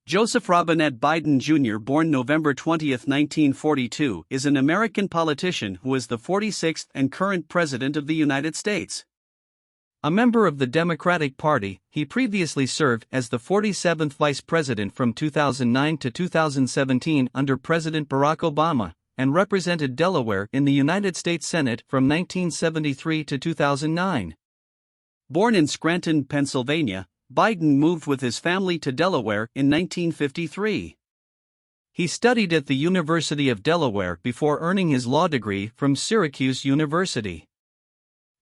Joseph Robinette Biden Jr., born November 20, 1942, is an American politician who is the 46th and current President of the United States. A member of the Democratic Party, he previously served as the 47th Vice President from 2009 to 2017 under President Barack Obama, and represented Delaware in the United States Senate from 1973 to 2009. Born in Scranton, Pennsylvania, Biden moved with his family to Delaware in 1953. He studied at the University of Delaware before earning his law degree from Syracuse University.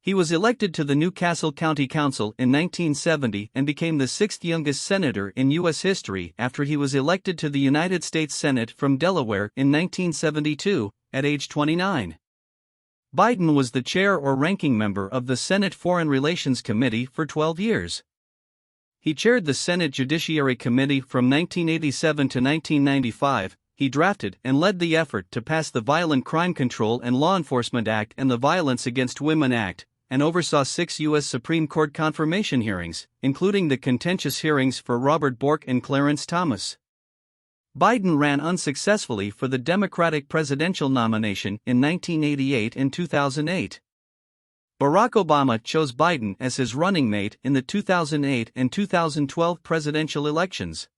He was elected to the New Castle County Council in 1970 and became the sixth youngest senator in U.S. history after he was elected to the United States Senate from Delaware in 1972, at age 29. Biden was the chair or ranking member of the Senate Foreign Relations Committee for 12 years. He chaired the Senate Judiciary Committee from 1987 to 1995. He drafted and led the effort to pass the Violent Crime Control and Law Enforcement Act and the Violence Against Women Act, and oversaw 6 U.S. Supreme Court confirmation hearings, including the contentious hearings for Robert Bork and Clarence Thomas. Biden ran unsuccessfully for the Democratic presidential nomination in 1988 and 2008. Barack Obama chose Biden as his running mate in the 2008 and 2012 presidential elections.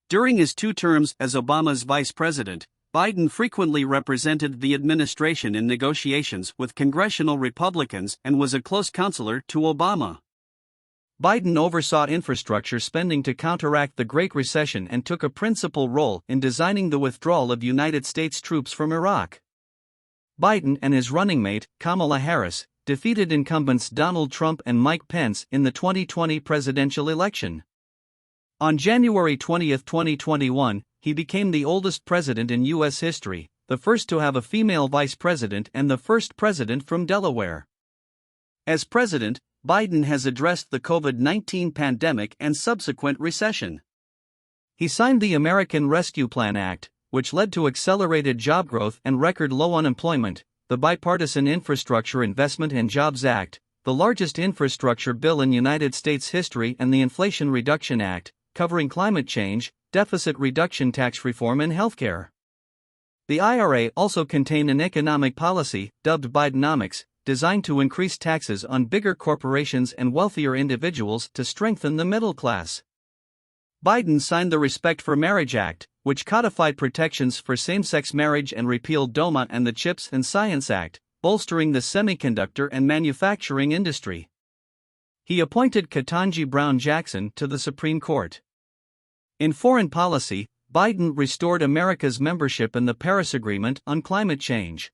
During his 2 terms as Obama's vice president, Biden frequently represented the administration in negotiations with congressional Republicans and was a close counselor to Obama. Biden oversaw infrastructure spending to counteract the Great Recession and took a principal role in designing the withdrawal of United States troops from Iraq. Biden and his running mate, Kamala Harris, defeated incumbents Donald Trump and Mike Pence in the 2020 presidential election. On January 20, 2021, he became the oldest president in U.S. history, the first to have a female vice president and the first president from Delaware. As president, Biden has addressed the COVID-19 pandemic and subsequent recession. He signed the American Rescue Plan Act, which led to accelerated job growth and record low unemployment, the Bipartisan Infrastructure Investment and Jobs Act, the largest infrastructure bill in United States history, and the Inflation Reduction Act, covering climate change, deficit reduction, tax reform, and healthcare. The IRA also contained an economic policy, dubbed Bidenomics, designed to increase taxes on bigger corporations and wealthier individuals to strengthen the middle class. Biden signed the Respect for Marriage Act, which codified protections for same-sex marriage and repealed DOMA and the CHIPS and Science Act, bolstering the semiconductor and manufacturing industry. He appointed Ketanji Brown Jackson to the Supreme Court. In foreign policy, Biden restored America's membership in the Paris Agreement on climate change.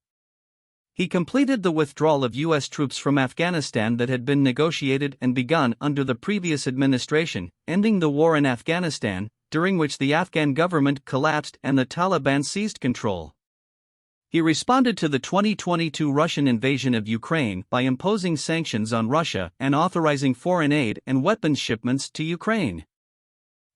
He completed the withdrawal of U.S. troops from Afghanistan that had been negotiated and begun under the previous administration, ending the war in Afghanistan, during which the Afghan government collapsed and the Taliban seized control. He responded to the 2022 Russian invasion of Ukraine by imposing sanctions on Russia and authorizing foreign aid and weapons shipments to Ukraine.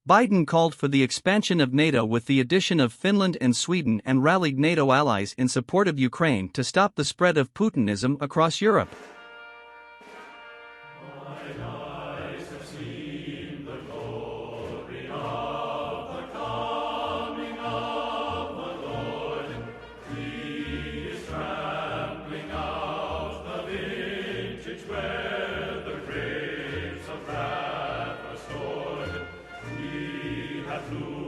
Biden called for the expansion of NATO with the addition of Finland and Sweden and rallied NATO allies in support of Ukraine to stop the spread of Putinism across Europe. Blue